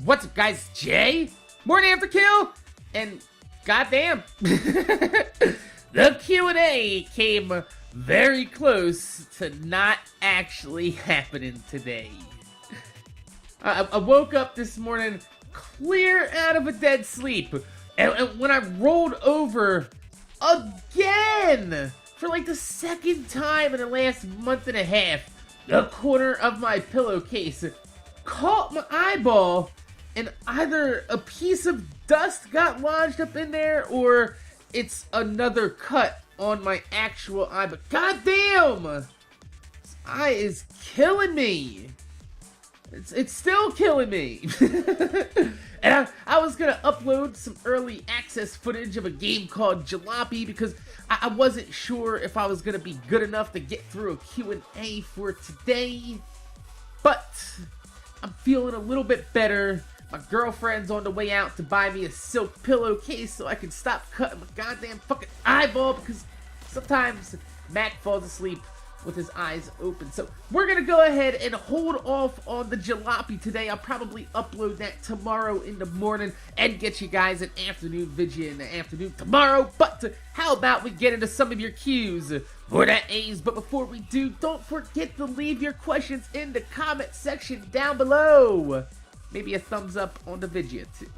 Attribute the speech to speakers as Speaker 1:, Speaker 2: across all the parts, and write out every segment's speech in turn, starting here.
Speaker 1: What's up, guys? Jay, MorninAfterKill, and goddamn, the Q&A came very close to not actually happening today. I woke up this morning clear out of a dead sleep, and when I rolled over again for like the second time in the last month and a half, the corner of my pillowcase caught my eyeball, and either a piece of dust got lodged up in there or it's another cut on my actual eye. But goddamn, this eye is killing me. It's still killing me. And I was gonna upload some early access footage of a game called Jalopy because I wasn't sure if I was gonna be good enough to get through a Q&A for today. But I'm feeling a little bit better. My girlfriend's on the way out to buy me a silk pillowcase so I can stop cutting my goddamn fucking eyeball, because sometimes Mac falls asleep with his eyes open. So we're gonna go ahead and hold off on the Jalopy today. I'll probably upload that tomorrow in the morning and get you guys an afternoon video in the afternoon tomorrow. But how about we get into some of your Q's for that A's? But before we do, don't forget to leave your questions in the comment section down below. Maybe a thumbs up on the video too.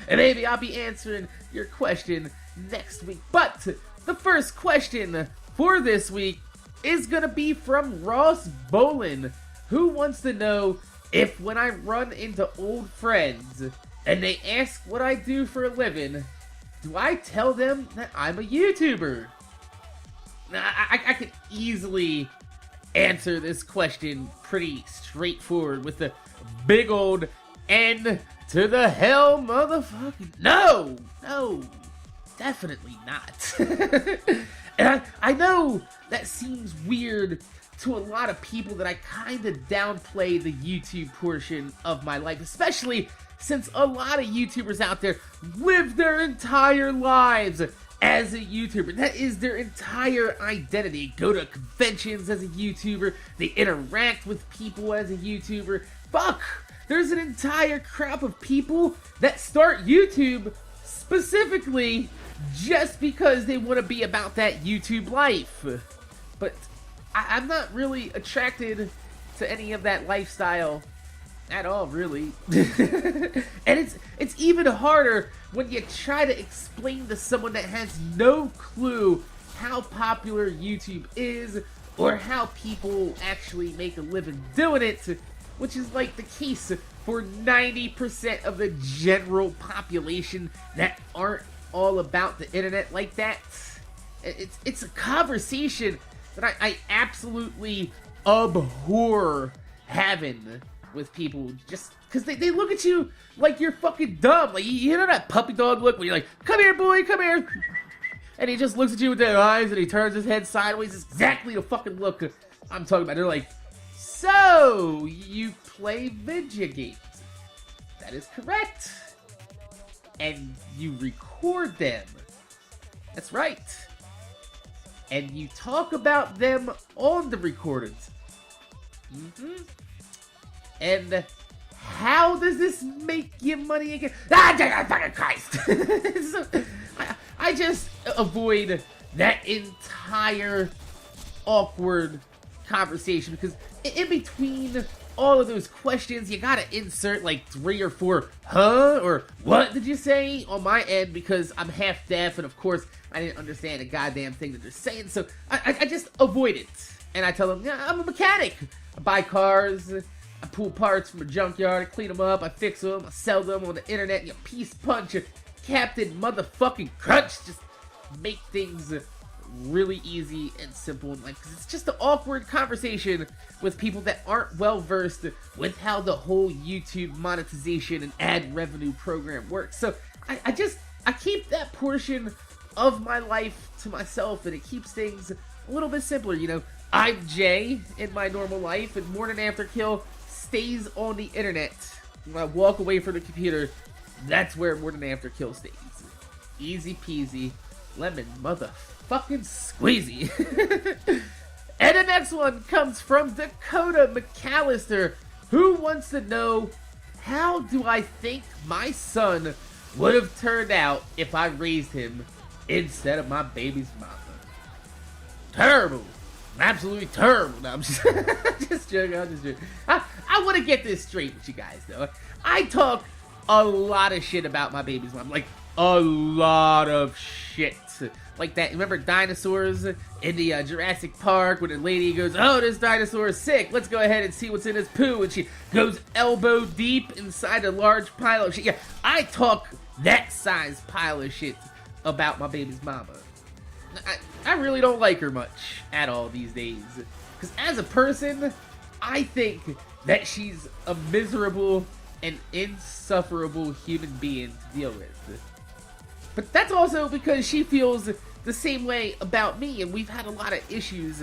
Speaker 1: And maybe I'll be answering your question next week. But the first question for this week is gonna be from Ross Bolin, who wants to know if when I run into old friends and they ask what I do for a living, do I tell them that I'm a YouTuber? Now, I could easily answer this question pretty straightforward with the big old N to the hell motherfucking no, definitely not. And I know that seems weird to a lot of people that I kind of downplay the YouTube portion of my life, especially since a lot of YouTubers out there live their entire lives as a YouTuber. That is their entire identity. Go to conventions as a YouTuber, they interact with people as a YouTuber. Fuck! There's an entire crop of people that start YouTube specifically just because they want to be about that YouTube life. But I'm not really attracted to any of that lifestyle at all, really. And it's even harder when you try to explain to someone that has no clue how popular YouTube is or how people actually make a living doing it, which is like the case for 90% of the general population that aren't all about the internet like that. It's a conversation that I absolutely abhor having with people, just because they look at you like you're fucking dumb. Like, you know that puppy dog look when you're like, come here boy, come here, and he just looks at you with their eyes and he turns his head sideways. It's exactly the fucking look I'm talking about. They're like, so you play video games? That is correct. And you record them. That's right. And you talk about them on the recordings. And how does this make you money again? Ah, fucking Christ! So, I just avoid that entire awkward conversation, because in between all of those questions, you gotta insert like 3 or 4 or what did you say on my end, because I'm half deaf and of course I didn't understand a goddamn thing that they're saying. So I just avoid it, and I tell them, yeah, I'm a mechanic. I buy cars, I pull parts from a junkyard, I clean them up, I fix them, I sell them on the internet. You piece punch, Captain motherfucking Crunch, just make things really easy and simple in life, because it's just an awkward conversation with people that aren't well versed with how the whole YouTube monetization and ad revenue program works. So I keep that portion of my life to myself, and it keeps things a little bit simpler. You know, I'm Jay in my normal life, and MorninAfterKill stays on the internet. When I walk away from the computer, that's where MorninAfterKill stays. Easy peasy, lemon motherfucking squeezy. And the next one comes from Dakota McAllister, who wants to know how do I think my son would have turned out if I raised him instead of my baby's mama? Terrible. Absolutely terrible. No, I'm just, just joking. I'm just joking. I want to get this straight with you guys, though. I talk a lot of shit about my baby's mom. Like, a lot of shit. Like that, remember dinosaurs in the Jurassic Park when the lady goes, oh, this dinosaur is sick, let's go ahead and see what's in his poo, and she goes elbow deep inside a large pile of shit. Yeah, I talk that size pile of shit about my baby's mama. I really don't like her much at all these days. Because as a person, I think that she's a miserable and insufferable human being to deal with. But that's also because she feels the same way about me, and we've had a lot of issues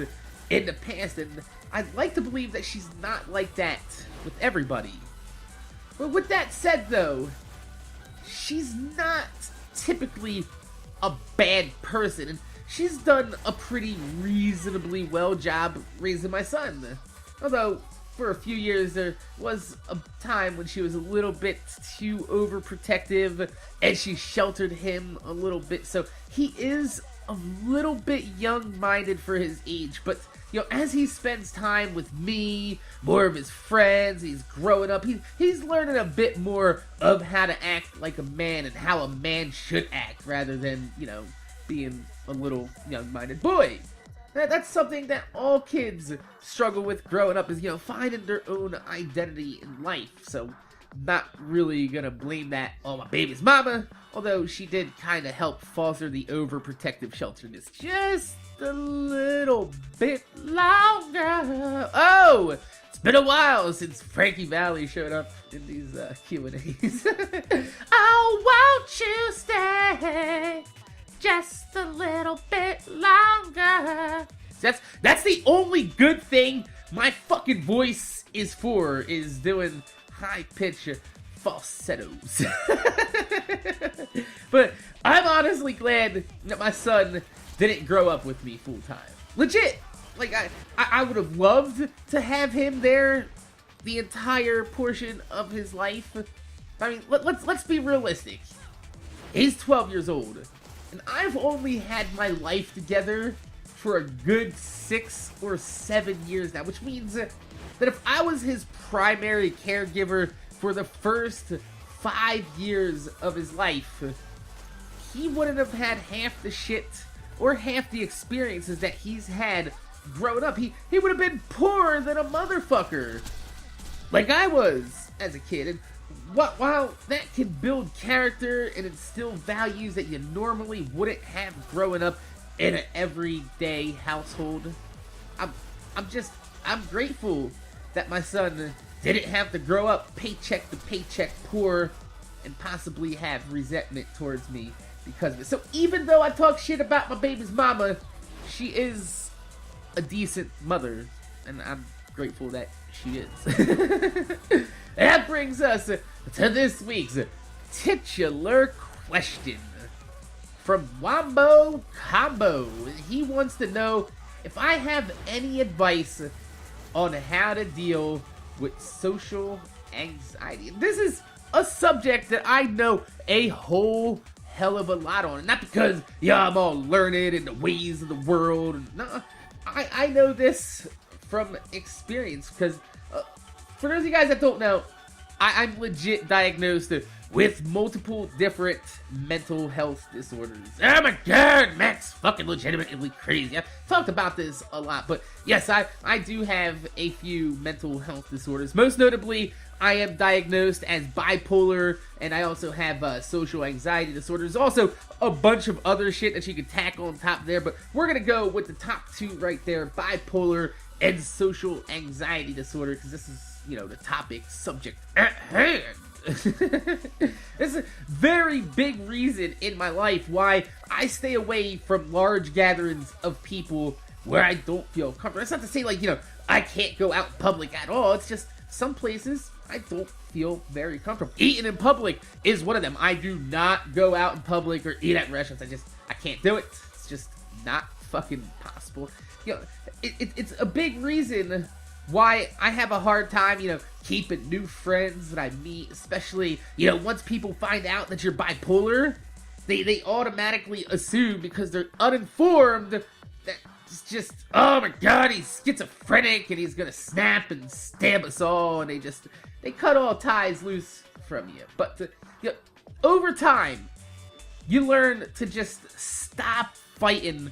Speaker 1: in the past, and I'd like to believe that she's not like that with everybody. But with that said, though, she's not typically a bad person, and she's done a pretty reasonably well job raising my son. Although, for a few years, there was a time when she was a little bit too overprotective, and she sheltered him a little bit, so he is a little bit young-minded for his age, but, you know, as he spends time with me, more of his friends, he's growing up, he's learning a bit more of how to act like a man and how a man should act, rather than, you know, being a little young-minded boy. That's something that all kids struggle with growing up, is, you know, finding their own identity in life. So, not really gonna blame that on my baby's mama, although she did kind of help foster the overprotective shelterness just a little bit longer. Oh, it's been a while since Frankie Valli showed up in these Q&As. Oh, won't you stay just a little bit longer? That's the only good thing my fucking voice is for, is doing high-pitch falsettos. But I'm honestly glad that my son didn't grow up with me full-time. Legit! Like, I would have loved to have him there the entire portion of his life. I mean, let's be realistic. He's 12 years old, and I've only had my life together for a good 6 or 7 years now, which means that if I was his primary caregiver for the first 5 years of his life, he wouldn't have had half the shit or half the experiences that he's had growing up. He would have been poorer than a motherfucker, like I was as a kid. And while that can build character and instill values that you normally wouldn't have growing up in an everyday household, I'm grateful that my son didn't have to grow up paycheck to paycheck poor and possibly have resentment towards me because of it. So even though I talk shit about my baby's mama, she is a decent mother, and I'm grateful that she is. That brings us to this week's titular question from Wombo Combo. He wants to know if I have any advice on how to deal with social anxiety. This is a subject that I know a whole hell of a lot on. Not because, yeah, I'm all learned in the ways of the world. No, I know this from experience, because for those of you guys that don't know, I'm legit diagnosed with multiple different mental health disorders. Oh my god, Matt's fucking legitimately crazy. I've talked about this a lot, but yes, I do have a few mental health disorders. Most notably, I am diagnosed as bipolar, and I also have social anxiety disorders. Also, a bunch of other shit that you could tack on top there, but we're gonna go with the top two right there, bipolar and social anxiety disorder, because this is, you know, the topic subject at hand. It's a very big reason in my life why I stay away from large gatherings of people where I don't feel comfortable. It's not to say, like, you know, I can't go out in public at all. It's just some places I don't feel very comfortable. Eating in public is one of them. I do not go out in public or eat at restaurants. I can't do it. It's just not fucking possible. You know, it's a big reason why I have a hard time, keeping new friends that I meet, especially, once people find out that you're bipolar, they automatically assume, because they're uninformed, that it's just, oh my god, he's schizophrenic and he's gonna snap and stab us all, and they cut all ties loose from you. But, over time, you learn to just stop fighting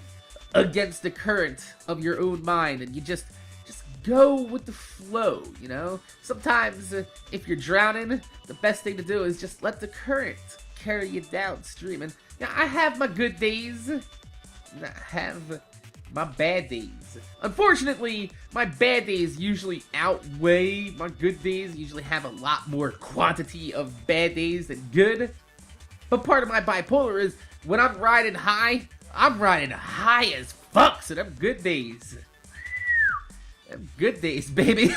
Speaker 1: against the current of your own mind, and you just go with the flow, Sometimes, if you're drowning, the best thing to do is just let the current carry you downstream. And I have my good days, and I have my bad days. Unfortunately, my bad days usually outweigh my good days. Usually have a lot more quantity of bad days than good. But part of my bipolar is when I'm riding high as fuck, so them good days. Them good days, baby.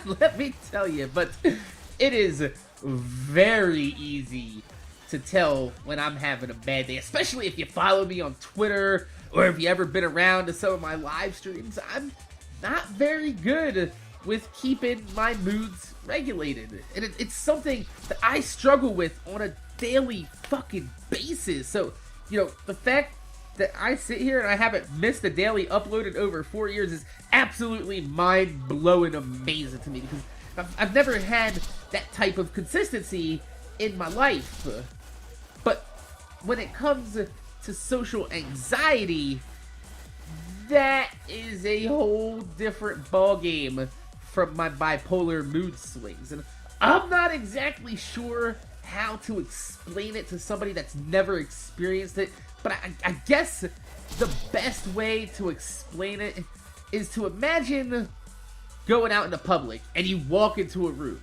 Speaker 1: Let me tell you, but it is very easy to tell when I'm having a bad day, especially if you follow me on Twitter or if you ever been around to some of my live streams. I'm not very good with keeping my moods regulated, and it's something that I struggle with on a daily fucking basis. So, the fact that I sit here and I haven't missed a daily upload in over 4 years is absolutely mind-blowing amazing to me, because I've never had that type of consistency in my life. But when it comes to social anxiety, that is a whole different ballgame from my bipolar mood swings. And I'm not exactly sure how to explain it to somebody that's never experienced it, but I guess the best way to explain it is to imagine going out in the public and you walk into a room.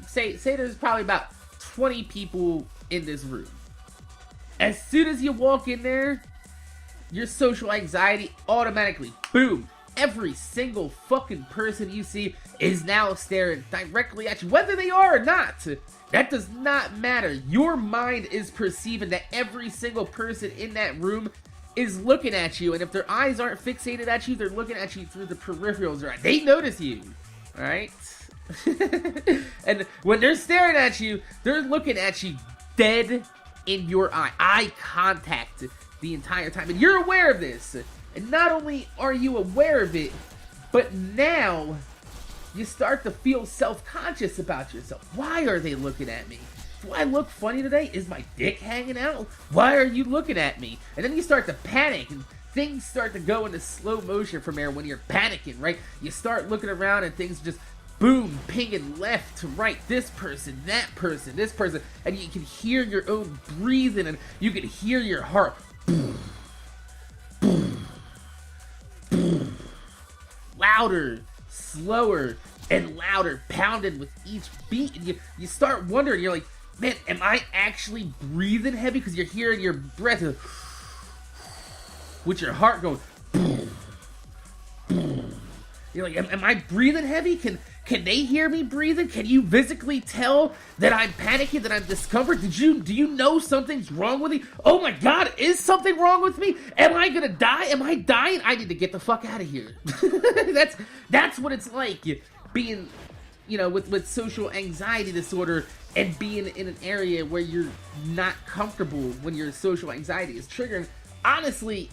Speaker 1: Say there's probably about 20 people in this room. As soon as you walk in there, your social anxiety automatically, boom, every single fucking person you see is now staring directly at you, whether they are or not. That does not matter. Your mind is perceiving that every single person in that room is looking at you, and if their eyes aren't fixated at you, they're looking at you through the peripherals, right? They notice you, alright? And when they're staring at you, they're looking at you dead in your eye contact the entire time, and you're aware of this. And not only are you aware of it, but now you start to feel self-conscious about yourself. Why are they looking at me? Do I look funny today? Is my dick hanging out? Why are you looking at me? And then you start to panic, and things start to go into slow motion from there when you're panicking, right? You start looking around and things just boom, pinging left to right. This person, that person, this person. And you can hear your own breathing, and you can hear your heart. Louder, slower, and louder, pounding with each beat. And you start wondering, you're like, man, am I actually breathing heavy? Because you're hearing your breath with your heart going. You're like, am I breathing heavy? Can they hear me breathing? Can you physically tell that I'm panicking, that I'm discomfort? Do you know something's wrong with me? Oh my god, is something wrong with me? Am I gonna die? Am I dying? I need to get the fuck out of here. That's what it's like being, with social anxiety disorder and being in an area where you're not comfortable when your social anxiety is triggering. Honestly,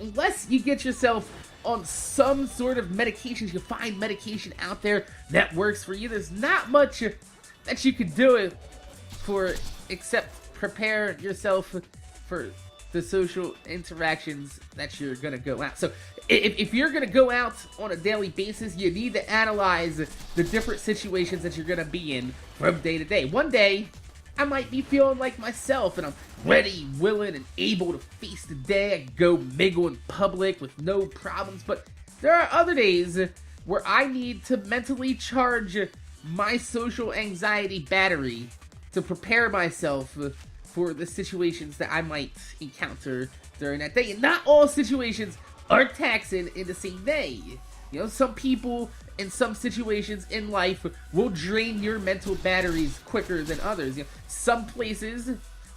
Speaker 1: unless you get yourself on some sort of medication, you find medication out there that works for you, there's not much that you could do it for except prepare yourself for the social interactions that you're gonna go out. So if you're gonna go out on a daily basis, you need to analyze the different situations that you're gonna be in from day to day. One day, I might be feeling like myself, and I'm ready, willing, and able to face the day. I can go mingle in public with no problems. But there are other days where I need to mentally charge my social anxiety battery to prepare myself for the situations that I might encounter during that day. And not all situations are taxing in the same day. Some people in some situations in life will drain your mental batteries quicker than others. Some places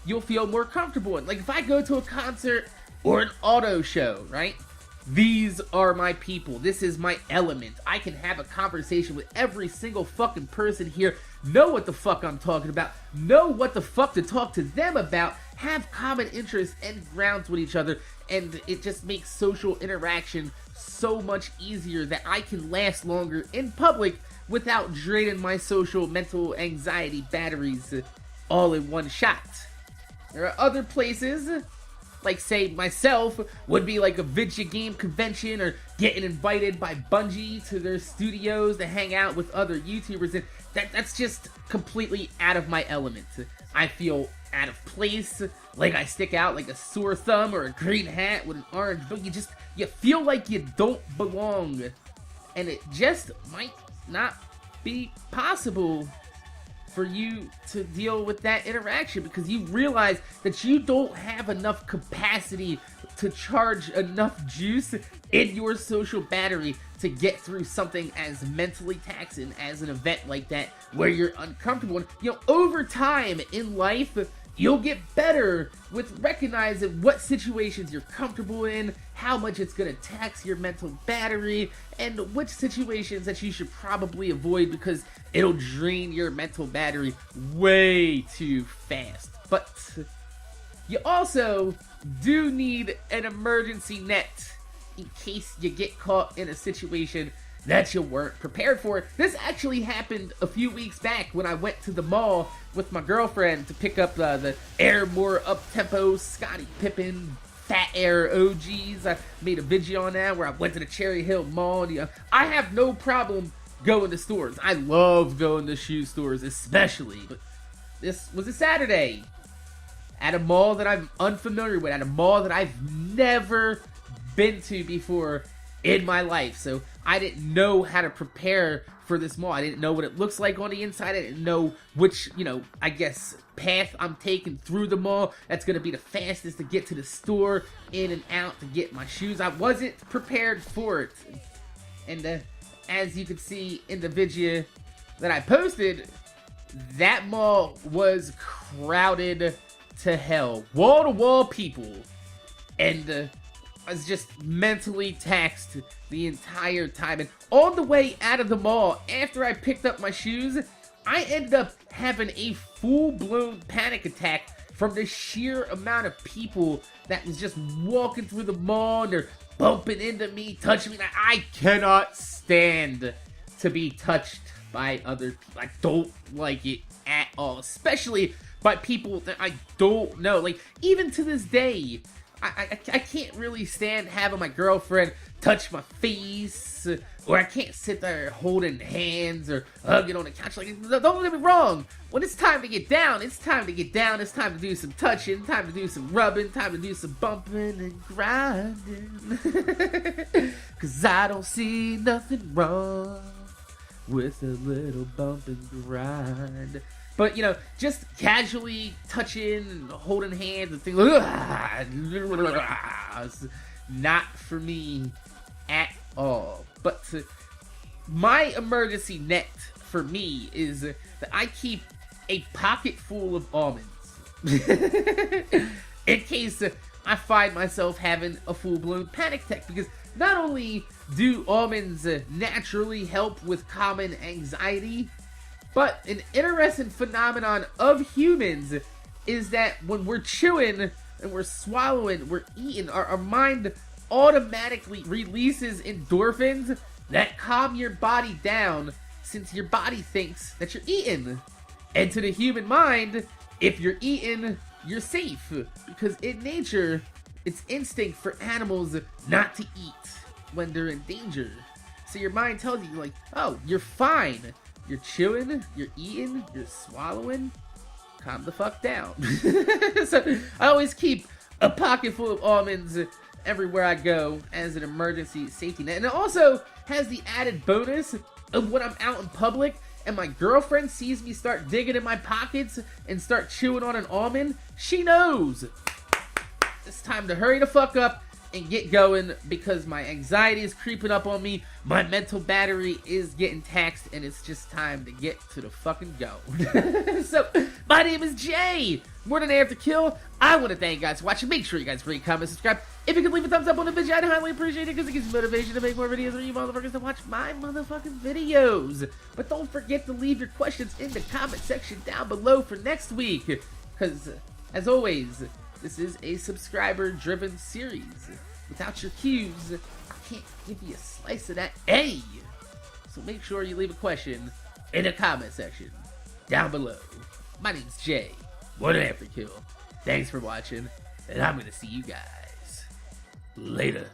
Speaker 1: you'll feel more comfortable in. Like if I go to a concert or an auto show, right? these are my people. This is my element. I can have a conversation with every single fucking person here, know what the fuck I'm talking about, know what the fuck to talk to them about, have common interests and grounds with each other, and it just makes social interaction so much easier that I can last longer in public without draining my social mental anxiety batteries all in one shot. There are other places, like say myself, would be like a video game convention or getting invited by Bungie to their studios to hang out with other YouTubers, and that's just completely out of my element. I feel out of place, like I stick out like a sore thumb or a green hat with an orange book. You feel like you don't belong, and it just might not be possible for you to deal with that interaction because you realize that you don't have enough capacity to charge enough juice in your social battery to get through something as mentally taxing as an event like that where you're uncomfortable. And, over time in life, you'll get better with recognizing what situations you're comfortable in, how much it's going to tax your mental battery, and which situations that you should probably avoid because it'll drain your mental battery way too fast. But you also do need an emergency net in case you get caught in a situation that you weren't prepared for. This actually happened a few weeks back when I went to the mall with my girlfriend to pick up the Air More Up-Tempo Scottie Pippen Fat Air OGs. I made a video on that where I went to the Cherry Hill Mall. I have no problem going to stores. I love going to shoe stores especially. But this was a Saturday at a mall that I'm unfamiliar with, at a mall that I've never been to before in my life. So I didn't know how to prepare for this mall. I didn't know what it looks like on the inside. I didn't know which, I guess, path I'm taking through the mall that's going to be the fastest to get to the store, in and out to get my shoes. I wasn't prepared for it. And as you can see in the video that I posted, that mall was crowded to hell. Wall-to-wall people. And I was just mentally taxed the entire time. And on the way out of the mall, after I picked up my shoes, I ended up having a full-blown panic attack from the sheer amount of people that was just walking through the mall, and they're bumping into me, touching me. I cannot stand to be touched by other people. I don't like it at all, especially by people that I don't know. Like, even to this day, I can't really stand having my girlfriend touch my face, or I can't sit there holding hands or hugging on the couch. Like, don't get me wrong. When it's time to get down, it's time to get down. It's time to do some touching, time to do some rubbing, time to do some bumping and grinding. 'Cause I don't see nothing wrong with a little bump and grind. But, just casually touching and holding hands and things, it's not for me at all. But my emergency net for me is that I keep a pocket full of almonds. In case I find myself having a full-blown panic attack. Because not only do almonds naturally help with common anxiety, but an interesting phenomenon of humans is that when we're chewing and we're swallowing, we're eating, our mind automatically releases endorphins that calm your body down, since your body thinks that you're eating. And to the human mind, if you're eating, you're safe. Because in nature, it's instinct for animals not to eat when they're in danger. So your mind tells you, like, oh, you're fine. You're chewing, you're eating, you're swallowing. Calm the fuck down. So I always keep a pocket full of almonds everywhere I go as an emergency safety net. And it also has the added bonus of when I'm out in public and my girlfriend sees me start digging in my pockets and start chewing on an almond, she knows it's time to hurry the fuck up and get going because my anxiety is creeping up on me, my mental battery is getting taxed, and it's just time to get to the fucking go. So, my name is Jay, MorninAfterKill. I want to thank you guys for watching. Make sure you guys rate, comment, subscribe. If you could leave a thumbs up on the video, I'd highly appreciate it because it gives me motivation to make more videos for you motherfuckers to watch my motherfucking videos. But don't forget to leave your questions in the comment section down below for next week, because, as always, this is a subscriber-driven series. Without your cues, I can't give you a slice of that A. So make sure you leave a question in the comment section down below. My name's Jay, MorninAfterKill. Thanks for watching, and I'm gonna see you guys later.